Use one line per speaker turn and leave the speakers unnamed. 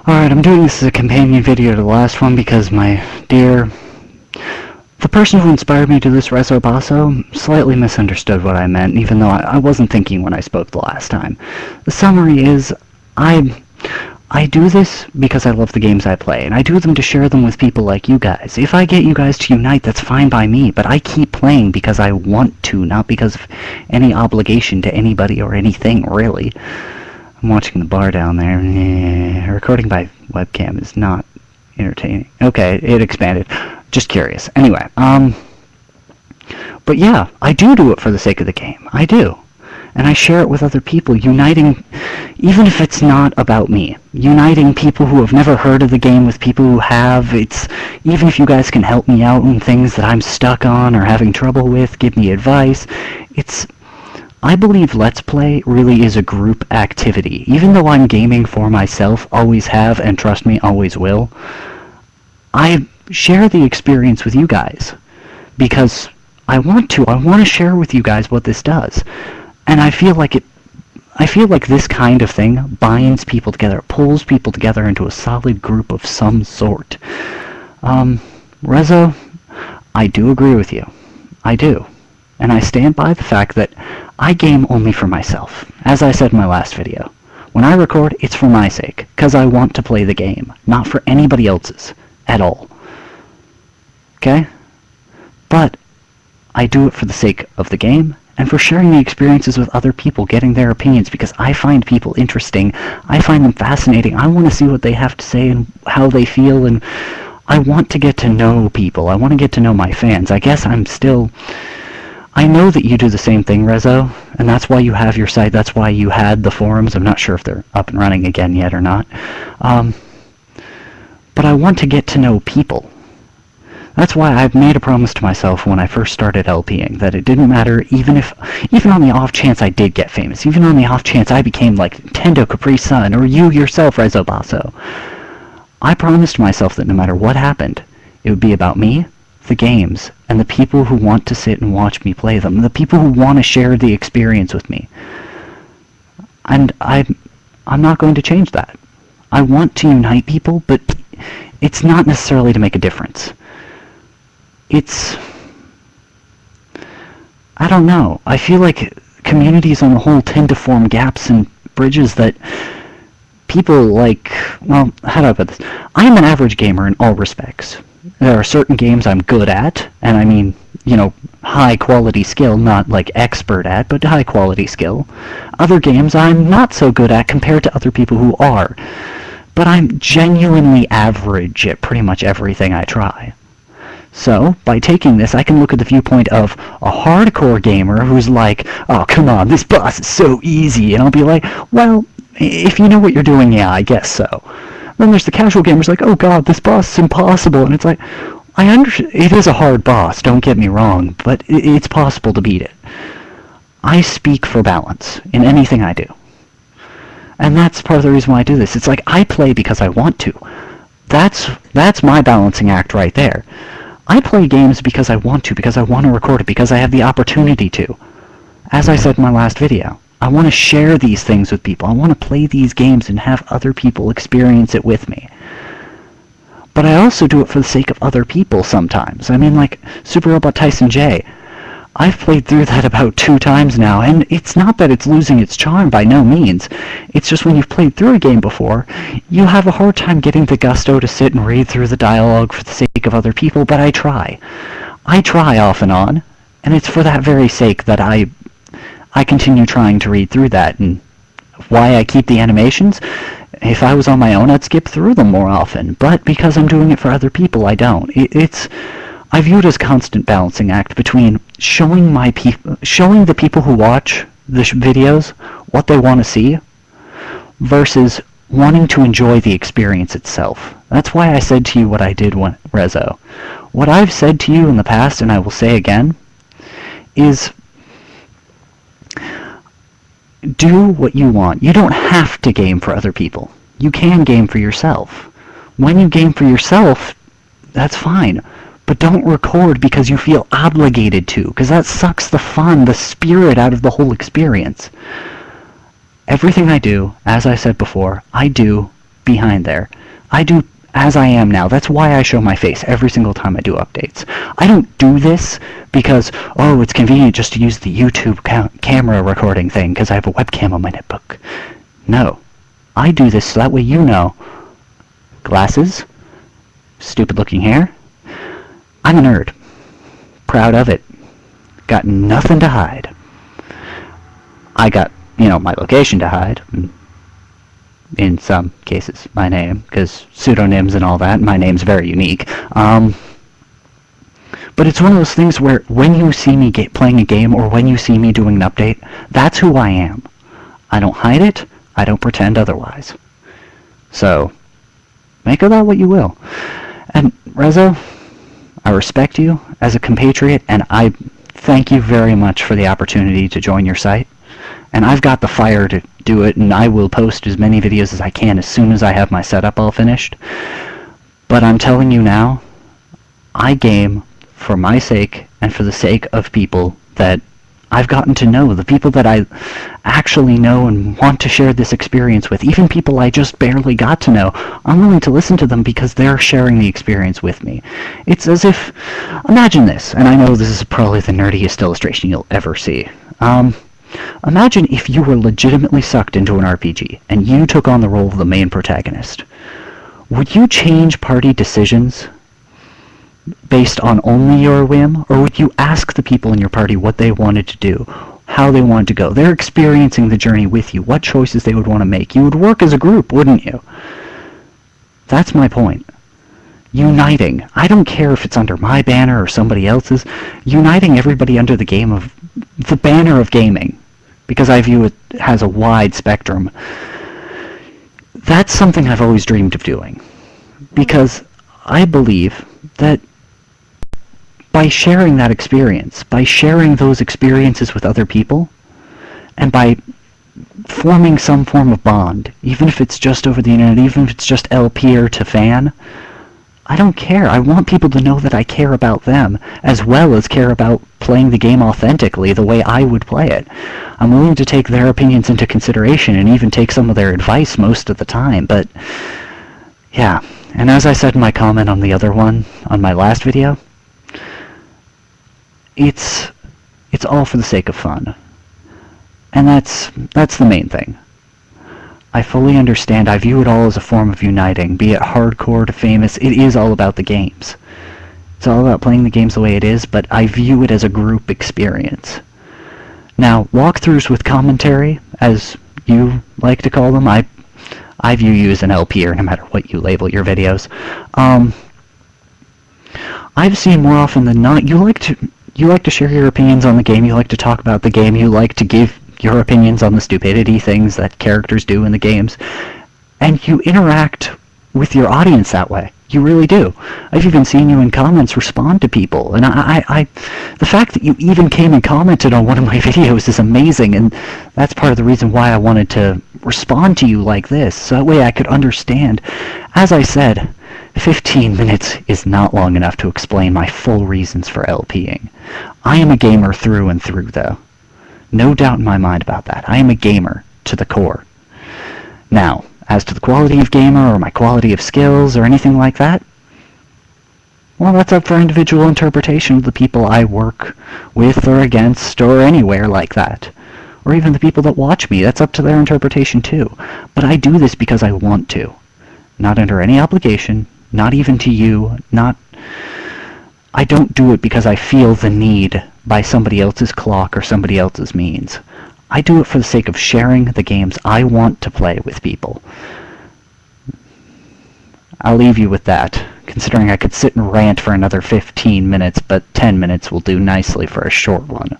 Alright, I'm doing this as a companion video to the last one because the person who inspired me to this Resobaso slightly misunderstood what I meant, even though I wasn't thinking when I spoke the last time. The summary is, I do this because I love the games I play, and I do them to share them with people like you guys. If I get you guys to unite, that's fine by me, but I keep playing because I want to, not because of any obligation to anybody or anything, really. I'm watching the bar down there. Recording by webcam is not entertaining. Okay, it expanded. Just curious. Anyway, but yeah, I do it for the sake of the game. I do. And I share it with other people, uniting, even if it's not about me, uniting people who have never heard of the game with people who have. It's, even if you guys can help me out in things that I'm stuck on or having trouble with, give me advice, I believe Let's Play really is a group activity. Even though I'm gaming for myself, always have, and trust me, always will, I share the experience with you guys. Because I want to share with you guys what this does. And I feel like this kind of thing binds people together, pulls people together into a solid group of some sort. Reso, I do agree with you. I do. And I stand by the fact that I game only for myself. As I said in my last video, when I record, it's for my sake, because I want to play the game, not for anybody else's, at all. Okay? But I do it for the sake of the game, and for sharing the experiences with other people, getting their opinions, because I find people interesting, I find them fascinating, I want to see what they have to say and how they feel, and I want to get to know people, I want to get to know my fans. I guess I know that you do the same thing, Reso, and that's why you have your site, that's why you had the forums. I'm not sure if they're up and running again yet or not. But I want to get to know people. That's why I've made a promise to myself when I first started LPing, that it didn't matter, even on the off chance I did get famous, even on the off chance I became like Nintendo Capri-Sun, or you yourself, Resobaso. I promised myself that no matter what happened, it would be about me, the games, and the people who want to sit and watch me play them, the people who want to share the experience with me. And I'm not going to change that. I want to unite people, but it's not necessarily to make a difference. I don't know. I feel like communities on the whole tend to form gaps and bridges that people like, well, how do I put this? I am an average gamer in all respects. There are certain games I'm good at, and I mean, high quality skill, not like expert at, but high quality skill. Other games I'm not so good at compared to other people who are. But I'm genuinely average at pretty much everything I try. So, by taking this, I can look at the viewpoint of a hardcore gamer who's like, oh, come on, this boss is so easy, and I'll be like, well, if you know what you're doing, yeah, I guess so. Then there's the casual gamers like, oh god, this boss is impossible, and it's like, it is a hard boss, don't get me wrong, but it's possible to beat it. I speak for balance in anything I do. And that's part of the reason why I do this. It's like, I play because I want to. That's my balancing act right there. I play games because I want to record it, because I have the opportunity to. As I said in my last video, I want to share these things with people. I want to play these games and have other people experience it with me. But I also do it for the sake of other people sometimes. I mean, like Super Robot Tyson J. I've played through that about 2 times now, and it's not that it's losing its charm, by no means. It's just when you've played through a game before, you have a hard time getting the gusto to sit and read through the dialogue for the sake of other people, but I try. I try off and on, and it's for that very sake that I continue trying to read through that, and why I keep the animations. If I was on my own, I'd skip through them more often, but because I'm doing it for other people, I don't. I view it as a constant balancing act between showing the people who watch the videos what they want to see, versus wanting to enjoy the experience itself. That's why I said to you what I did when Reso. What I've said to you in the past, and I will say again, is do what you want. You don't have to game for other people. You can game for yourself. When you game for yourself, that's fine. But don't record because you feel obligated to, because that sucks the fun, the spirit out of the whole experience. Everything I do, as I said before, I do behind there. I do as I am now. That's why I show my face every single time I do updates. I don't do this because, oh, it's convenient just to use the YouTube camera recording thing because I have a webcam on my netbook. No. I do this so that way you know. Glasses, stupid looking hair. I'm a nerd. Proud of it. Got nothing to hide. I got, my location to hide. In some cases, my name, because pseudonyms and all that, my name's very unique. But it's one of those things where when you see me playing a game or when you see me doing an update, that's who I am. I don't hide it. I don't pretend otherwise. So, make of that what you will. And Reso, I respect you as a compatriot, and I thank you very much for the opportunity to join your site. And I've got the fire to do it, and I will post as many videos as I can as soon as I have my setup all finished. But I'm telling you now, I game for my sake and for the sake of people that I've gotten to know, the people that I actually know and want to share this experience with, even people I just barely got to know. I'm willing to listen to them because they're sharing the experience with me. It's as if, imagine this, and I know this is probably the nerdiest illustration you'll ever see. Imagine if you were legitimately sucked into an RPG and you took on the role of the main protagonist. Would you change party decisions based on only your whim, or would you ask the people in your party what they wanted to do, how they wanted to go? They're experiencing the journey with you, what choices they would want to make. You would work as a group, wouldn't you? That's my point. Uniting. I don't care if it's under my banner or somebody else's. Uniting everybody under the banner of gaming, because I view it has a wide spectrum. That's something I've always dreamed of doing, because I believe that by sharing that experience, by sharing those experiences with other people, and by forming some form of bond, even if it's just over the internet, even if it's just LP or to fan, I don't care. I want people to know that I care about them, as well as care about playing the game authentically the way I would play it. I'm willing to take their opinions into consideration and even take some of their advice most of the time, but yeah. And as I said in my comment on the other one, on my last video, it's all for the sake of fun. And that's the main thing. I fully understand. I view it all as a form of uniting, be it hardcore to famous. It is all about the games. It's all about playing the games the way it is, but I view it as a group experience. Now, walkthroughs with commentary, as you like to call them, I view you as an LPer, no matter what you label your videos. I've seen more often than not, you like to share your opinions on the game, you like to talk about the game, you like to give your opinions on the stupidity things that characters do in the games, and you interact with your audience that way. You really do. I've even seen you in comments respond to people, and the fact that you even came and commented on one of my videos is amazing, and that's part of the reason why I wanted to respond to you like this, so that way I could understand. As I said, 15 minutes is not long enough to explain my full reasons for LPing. I am a gamer through and through, though. No doubt in my mind about that. I am a gamer to the core. Now, as to the quality of gamer or my quality of skills or anything like that, well, that's up for individual interpretation of the people I work with or against or anywhere like that. Or even the people that watch me. That's up to their interpretation too. But I do this because I want to. Not under any obligation, not even to you, I don't do it because I feel the need by somebody else's clock or somebody else's means. I do it for the sake of sharing the games I want to play with people. I'll leave you with that, considering I could sit and rant for another 15 minutes, but 10 minutes will do nicely for a short one.